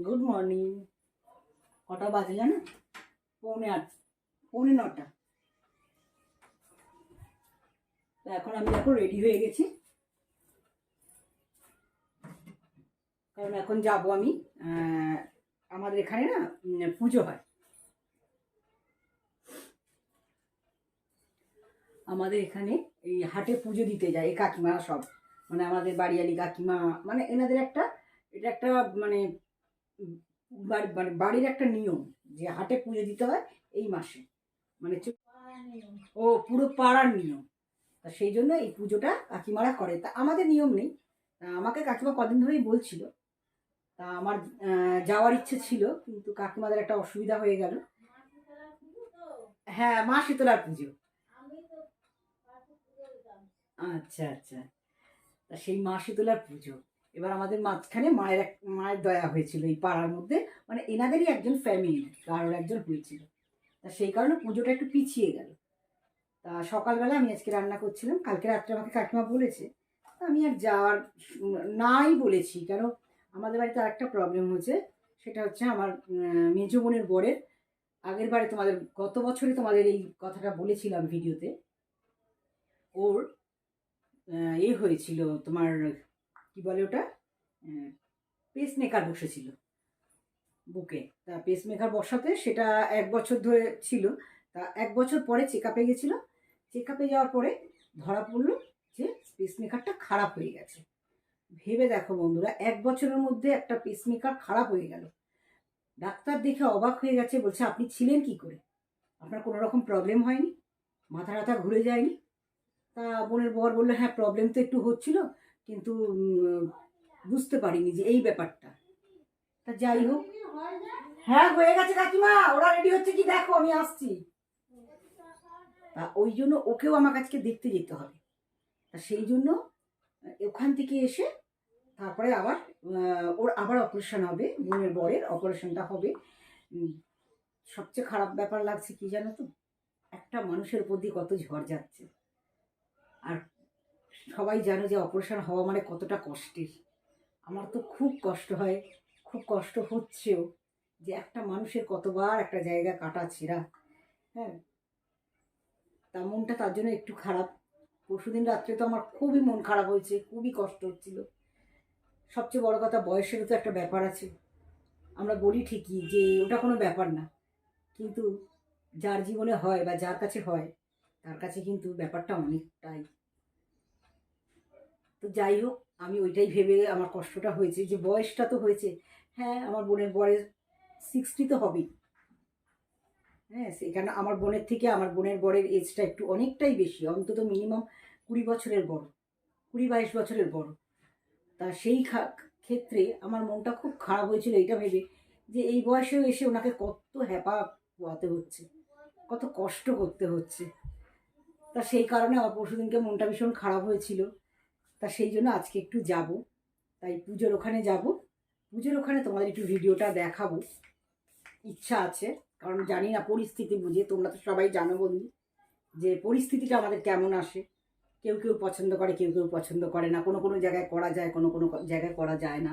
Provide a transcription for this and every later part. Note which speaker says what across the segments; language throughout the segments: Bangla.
Speaker 1: Good morning. কটা বাজে জানো? 8:45, 9:45। তো এখন আমি দেখো রেডি হয়ে গেছি, কারণ এখন যাব আমি। আমাদের এখানে না পুজো হয়। আমাদের এখানে এই হাটে পুজো দিতে যায় এই কাকিমা সব, মানে আমাদের বাড়িয়ালি কাকিমা, মানে এনাদের এটা একটা মানে মানে বাড়ির একটা নিয়ম যে হাটে পুজো দিতে হয় এই মাসে, মানে ও পুরো পাড়ার নিয়ম। তা সেই জন্য এই পুজোটা কাকিমারা করে। তা আমাদের নিয়ম নেই। তা আমাকে কাকিমা কদিন ধরেই বলছিল। তা আমার যাওয়ার ইচ্ছে ছিল, কিন্তু কাকিমাদের একটা অসুবিধা হয়ে গেল। হ্যাঁ, মা শীতলার পুজো। আচ্ছা আচ্ছা। তা সেই মা শীতলার পুজো এবার আমাদের মাঝখানে মায়ের দয়া হয়েছিল এই পাড়ার মধ্যে, মানে এনাদেরই একজন ফ্যামিলি কারোর একজন হয়েছিল। তা সেই কারণে পুজোটা একটু পিছিয়ে গেল। তা সকালবেলা আমি আজকে রান্না করছিলাম, কালকে রাত্রে আমাকে কাকিমা বলেছে, আমি আর যাওয়ার নাই বলেছি। কেন, আমাদের বাড়িতে আরেকটা প্রবলেম হয়েছে। সেটা হচ্ছে আমার মেজো বোনের বরের, আগের বারে তোমাদের গত বছরই তোমাদের এই কথাটা বলেছিলাম ভিডিওতে, ওর হয়েছিল তোমার, কি বলে ওটা, পেসমেকার বসেছিল বুকে। তা পেসমেকার বসাতে সেটা 1 বছর ধরে ছিল। তা 1 বছর পরে চেক আপে গেছিলো। চেক আপে যাওয়ার পরে ধরা পড়লো যে পেসমেকারটা খারাপ হয়ে গেছে। ভেবে দেখো বন্ধুরা, 1 বছরের মধ্যে একটা পেসমেকার খারাপ হয়ে গেল। ডাক্তার দেখে অবাক হয়ে গেছে, বলছে আপনি ছিলেন কি করে, আপনার কোনো রকম প্রবলেম হয়নি, মাথা টাথা ঘুরে যায়নি? তা বোনের বর বললো, হ্যাঁ প্রবলেম তো একটু হচ্ছিল, কিন্তু বুঝতে পারিনি যে এই ব্যাপারটা। তা যাই হোক, হ্যাঁ হয়ে গেছে কাকিমা, ওরা রেডি হচ্ছে কি দেখো, আমি আসছি। তা ওই জন্য ওকেও আমার কাছকে দেখতে যেতে হবে। তা সেই জন্য ওখান থেকে এসে তারপরে আবার ওর আবার অপারেশন হবে, বোনের বরের অপারেশনটা হবে। সবচেয়ে খারাপ ব্যাপার লাগছে কি জানো তো, একটা মানুষের উপর দিয়ে কত ঝড় যাচ্ছে। আর সবাই জানো যে অপারেশন হওয়া মানে কতটা কষ্টের। আমার তো খুব কষ্ট হয়, খুব কষ্ট হচ্ছেও, যে একটা মানুষের কতবার একটা জায়গা কাটা ছেঁড়া। হ্যাঁ, তা মনটা তার জন্য একটু খারাপ। পরশুদিন রাত্রে তো আমার খুবই মন খারাপ হয়েছে, খুবই কষ্ট হচ্ছিল। সবচেয়ে বড় কথা, বয়সেরও তো একটা ব্যাপার আছে। আমরা বলি ঠিকই যে ওটা কোনো ব্যাপার না, কিন্তু যার জীবনে হয় বা যার কাছে হয়, তার কাছে কিন্তু ব্যাপারটা অনেকটাই। তো যাই হোক, আমি ওইটাই ভেবে আমার কষ্টটা হয়েছে, যে বয়সটা তো হয়েছে। হ্যাঁ, আমার বোনের বয়স 60 তো হবেই। হ্যাঁ, সেখানে আমার বোনের থেকে আমার বোনের বরের এজটা একটু অনেকটাই বেশি, অন্তত মিনিমাম 20 বছরের বড়, 20-22 বছরের বড়। তা সেই ক্ষেত্রে আমার মনটা খুব খারাপ হয়েছিল এটা ভেবে, যে এই বয়সেও এসে ওনাকে কত হ্যাপা পোয়াতে হচ্ছে, কত কষ্ট করতে হচ্ছে। তা সেই কারণে আমার পরশুদিনকে মনটা ভীষণ খারাপ হয়েছিল। তা সেই জন্য আজকে একটু যাব, তাই পুজোর ওখানে যাব। পুজোর ওখানে তোমাদের একটু ভিডিওটা দেখাবো, ইচ্ছা আছে। কারণ জানি না পরিস্থিতি বুঝে, তোমরা তো সবাই জানো বন্ধু যে পরিস্থিতিটা আমাদের কেমন আসে। কেউ কেউ পছন্দ করে, কেউ কেউ পছন্দ করে না, কোনো কোনো জায়গায় করা যায়, কোনো কোনো জায়গায় করা যায় না।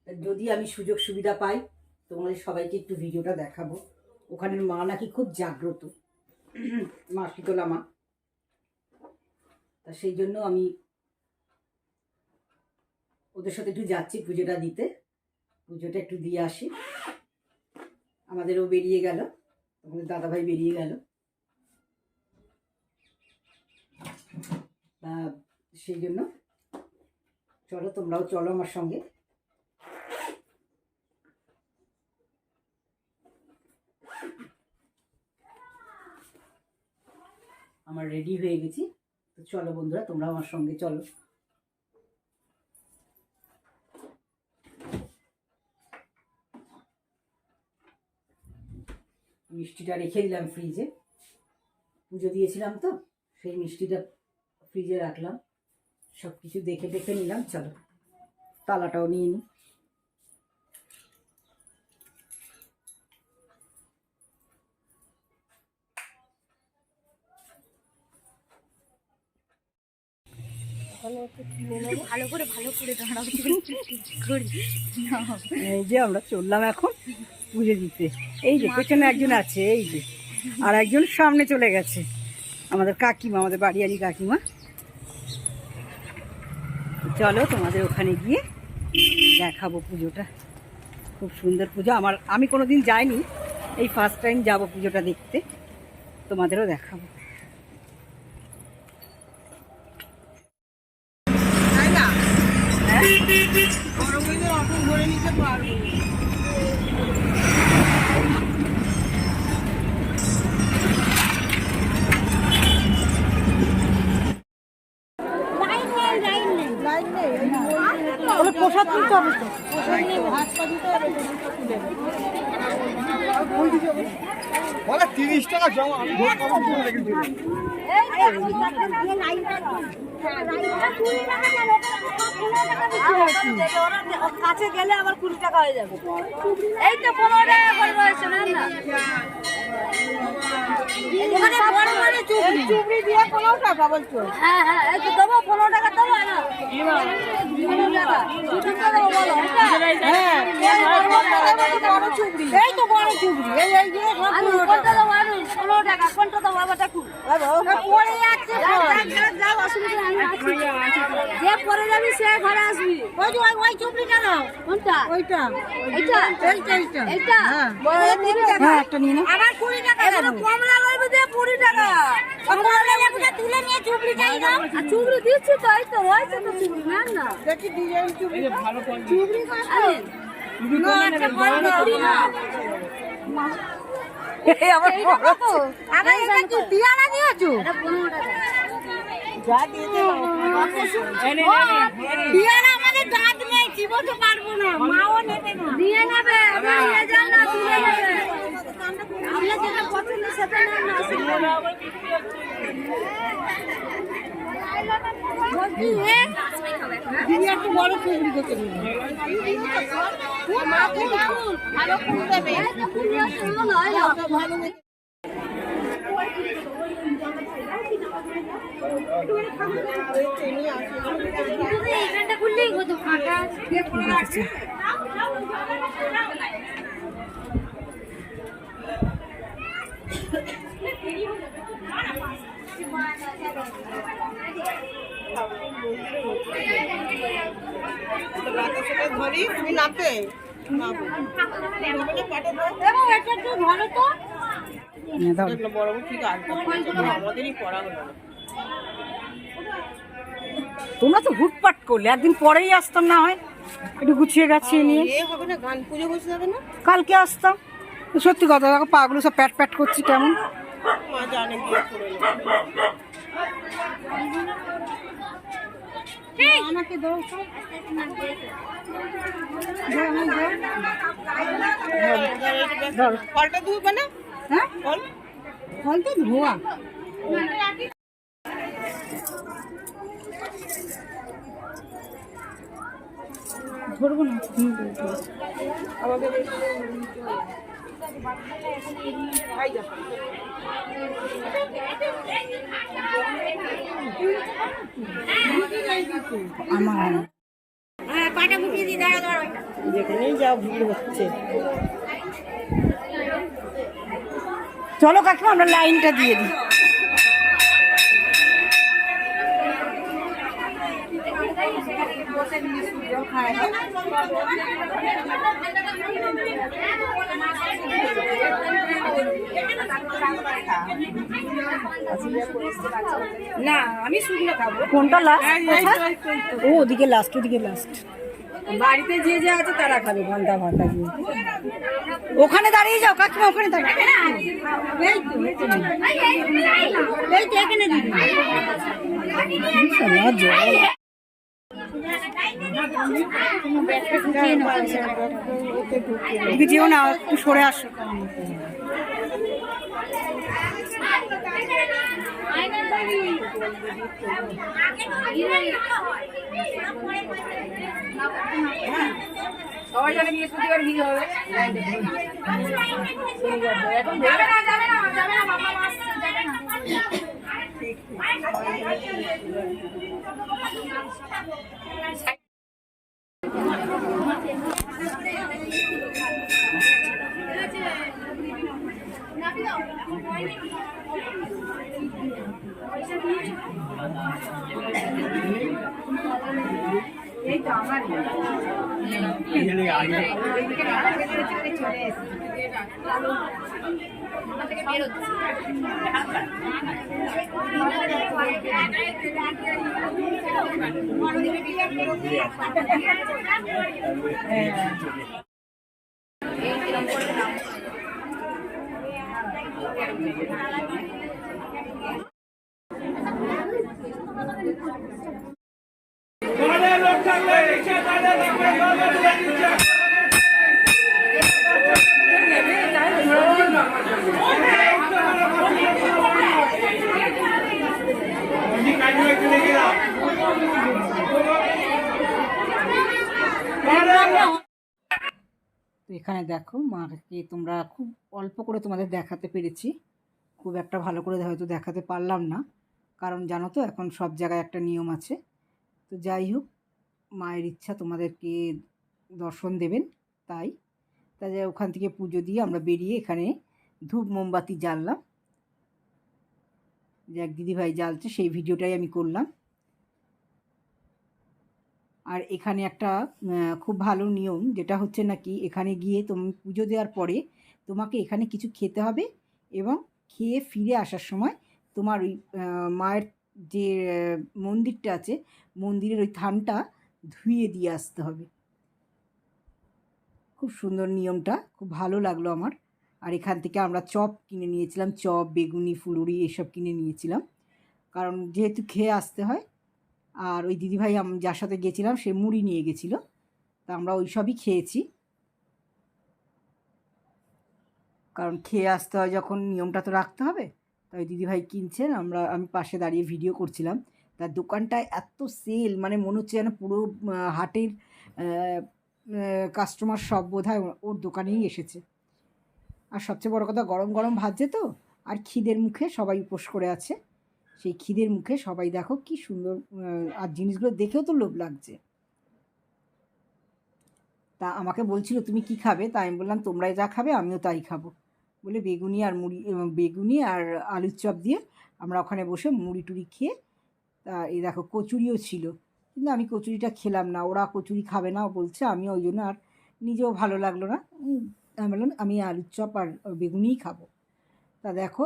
Speaker 1: যদি আমি সুযোগ সুবিধা পাই, তোমাদের সবাইকে একটু ভিডিওটা দেখাবো। ওখানের মা নাকি খুব জাগ্রত, মা শীতলা মা। তা সেই জন্য আমি ওদের সাথে একটু যাচ্ছি পুজোটা দিতে, পুজোটা একটু দিয়ে আসি। আমাদেরও বেরিয়ে গেল, আমাদের দাদাভাই বেরিয়ে গেল। তা সেই জন্য চলো, তোমরাও চলো আমার সঙ্গে। আমার রেডি হয়ে গেছি, তো চলো বন্ধুরা, তোমরাও আমার সঙ্গে চলো। মিষ্টিটা রেখে দিলাম ফ্রিজে, পুজো দিয়েছিলাম তো, সেই মিষ্টিটা ফ্রিজে রাখলাম। সব কিছু দেখে দেখে নিলাম, চলো তালাটাও নিয়ে নিই।
Speaker 2: ভালো করে দাঁড়াও।
Speaker 1: এই যে আমরা চললাম এখন পুজো দিতে। এই যে পেছনে একজন আছে, এই যে আর একজন সামনে চলে গেছে, আমাদের কাকিমা, আমাদের বাড়িয়ারি কাকিমা। চলো তোমাদের ওখানে গিয়ে দেখাবো পুজোটা। খুব সুন্দর পুজো। আমি কোনোদিন যাইনি, এই ফার্স্ট টাইম যাবো পুজোটা দেখতে, তোমাদেরও দেখাবো। তাই না? ঘুরে নিতে পারবো। প্রসাদ তুলতে হবে তো, হাত পা দিতে হবে।
Speaker 3: 30 টাকা জমা আমি
Speaker 2: কাছে গেলে আবার 20 টাকা হয়ে যাবে। এই তো 15 টাকা করে রয়েছে না না, চুবড়ি দিয়ে 15 টাকা বলছো? হ্যাঁ হ্যাঁ, এই তো দেবো 15 টাকা দেবো না, 15 টাকা চুবড়ি দেবো বলো। হ্যাঁ বড় চুবড়ি, এই তো বড় চুবড়ি, এই এই যে আমি কোনটা দেবো? আমি 15 টাকা কোনটা দেবো? আবার দেখুন পরে যাচ্ছে, যাও অসুবিধা নেই, আমি আছি। যে পরে যাবি সে ঘরে আসবি। ওই যে ওই চুবড়িটা নাও। কোনটা? ওইটা এইটা এইটা এইটা বড় দিবি।
Speaker 1: হ্যাঁ একটা নিয়ে নাও।
Speaker 2: আবার 20 টাকা দেবো। কমলা লাগবে দে 20 টাকা। কমলা লাগবে তুলে নিয়ে চুবড়ি চাই দাও। আর চুবড়ি দিচ্ছি তো, এই তো হয়েছে তো চুবড়ি না না।
Speaker 3: দেখি ডিজাইন চুবড়ি ভালো কোন
Speaker 2: চুবড়ি আরে না একটা বড় চুবড়ি না।
Speaker 1: এই আমার
Speaker 2: কত? আরে এটা কি টিয়ারা দিয়েছো? এটা 15 টাকা।
Speaker 3: যা দিতে
Speaker 2: টিয়ারা আমাদের দাঁত নেই, চিবোতে পারবো না, মাও নেবে না। দিয়ে নেবে, নিয়ে যান না, তুলে নেবে। আমরা যেটা পছন্দ সেটা নেন না। বলছি
Speaker 3: একটু বড় চুবড়ি করতে দিবি।
Speaker 2: ভালো ফুল দেবে। ভালো এখানটা খুললেই কত ফাঁকা।
Speaker 3: ধরি তুমি নাপে বড় ঠিক আছে, আমাদেরই পড়া হলো।
Speaker 1: তোমরা তো হুটপাট করলে, একদিন পরেই আসতাম না হয়, একটু গুছিয়ে গাছিয়ে নিয়ে।
Speaker 3: হবে না, গান পুজো বসে যাবে না,
Speaker 1: কালকে আসতাম। সত্যি কথা, দেখো পাগুলো সব প্যাট প্যাট করছি কেমন।
Speaker 3: মা জানে গিয়ে করে
Speaker 2: আমাকে দাও
Speaker 3: ফলটা ধুবে না?
Speaker 1: হ্যাঁ
Speaker 3: ফল
Speaker 1: ফল তো ধোয়া। ধরবো না
Speaker 3: আমাদের
Speaker 1: আমার
Speaker 2: পাটা মুখিয়ে দিই, দাঁড়া দাঁড়া।
Speaker 3: যেখানেই যাও ভিড় হচ্ছে।
Speaker 1: চলো কাকিমা আমরা লাইনটা দিয়ে দিই।
Speaker 3: না আমি শুকনো খাবো।
Speaker 1: কোনটা লাস্ট? ও ওদিকে লাস্ট, ওদিকে লাস্ট।
Speaker 3: বাড়িতে যে যে আছে তারা খাবে ঘন্টা ঘন্টা দিয়ে।
Speaker 1: ওখানে দাঁড়িয়ে যাও কাকিমা, ওখানে দাঁড়িয়ে।
Speaker 2: এই তো এখানে দিবি।
Speaker 1: এদিকে যেও না, একটু সরে আসো।
Speaker 3: সবাই জানে বৃহস্পতিবার ভিড় হবে। এখন যাবে না, যাবে না, যাবে না, মামা আসছে, যাবে না।
Speaker 1: এই তো আমার চলে তো এখানে দেখো মাকে তোমরা খুব অল্প করে তোমাদের দেখাতে পেরেছি, খুব একটা ভালো করে হয়তো দেখাতে পারলাম না, কারণ জানো তো এখন সব জায়গায় একটা নিয়ম আছে। তো যাই হোক, মায়ের ইচ্ছা তোমাদেরকে দর্শন দেবেন, তাই ওখান থেকে পুজো দিয়ে আমরা বেরিয়ে এখানে ধূপ মোমবাতি জ্বাললাম, যে এক দিদিভাই জ্বালছে সেই ভিডিওটাই আমি করলাম। আর এখানে একটা খুব ভালো নিয়ম, যেটা হচ্ছে নাকি এখানে গিয়ে তুমি পুজো দেওয়ার পরে তোমাকে এখানে কিছু খেতে হবে, এবং খেয়ে ফিরে আসার সময় তোমার ওই মায়ের যে মন্দিরটা আছে মন্দিরের ওই থানটা ধুয়ে দিয়ে আসতে হবে। খুব সুন্দর নিয়মটা, খুব ভালো লাগলো আমার। আর এখান থেকে আমরা চপ কিনে নিয়েছিলাম, চপ, বেগুনি, ফুলুরি এসব কিনে নিয়েছিলাম, কারণ যেহেতু খেয়ে আসতে হয়। আর ওই দিদিভাই যার সাথে গেছিলাম সে মুড়ি নিয়ে গেছিলো, তা আমরা ওই সবই খেয়েছি, কারণ খেয়ে আসতে হয় যখন নিয়মটা তো রাখতে হবে। তাই দিদিভাই কিনছেন, আমি পাশে দাঁড়িয়ে ভিডিও করছিলাম। তার দোকানটায় এত সেল, মানে মনে হচ্ছে যেন পুরো হাটের কাস্টমার সব বোধহয় ওর দোকানেই এসেছে। আর সবচেয়ে বড় কথা, গরম গরম ভাজছে তো, আর খিদের মুখে সবাই উপোস করে আছে। সেই খিদের মুখে সবাই দেখো কি সুন্দর, আর জিনিসগুলো দেখেও তো লোভ লাগছে। তা আমাকে বলছিল তুমি কি খাবে, তা আমি বললাম তোমরাই যা খাবে আমিও তাই খাবো বলে বেগুনি আর আলুর চপ দিয়ে আমরা ওখানে বসে মুড়ি টুড়ি খেয়ে, তা এই দেখো কচুরিও ছিল, কিন্তু আমি কচুরিটা খেলাম না, ওরা কচুরি খাবে না বলছে, আমি ওই জন্য আর নিজেও ভালো লাগলো না, আমি বললাম আমি আলুর চপ আর বেগুনিই খাবো। তা দেখো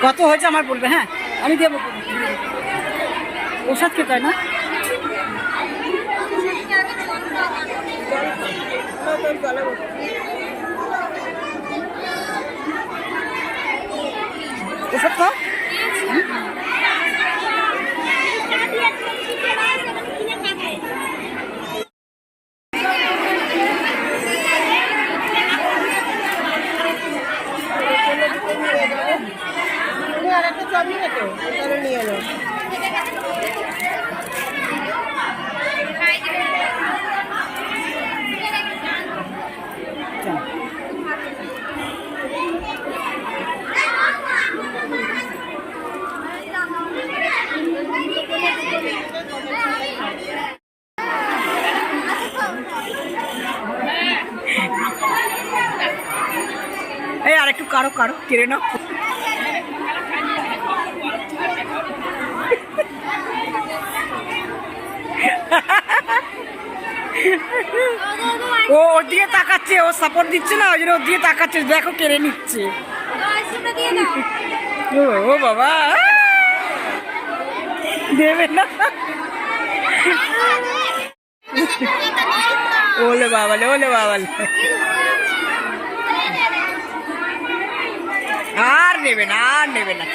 Speaker 1: কত হয়েছে আমার বলবে, হ্যাঁ আমি দেবো, ওষুধ খেতে হয় না। ওষুধ খাও,
Speaker 3: আর একটা চপ নিয়ে তো নিয়ে এলো।
Speaker 1: এই আর একটু কারো কেড়ে নাও। ও ওর দিকে তাকাচ্ছে, ও সাপোর্ট দিচ্ছে না, ওই জন্য ওর দিকে তাকাচ্ছে, দেখো কেড়ে নিচ্ছে। ও বাবা, দেবে না, ওলে বাবালে, আর নেবে না।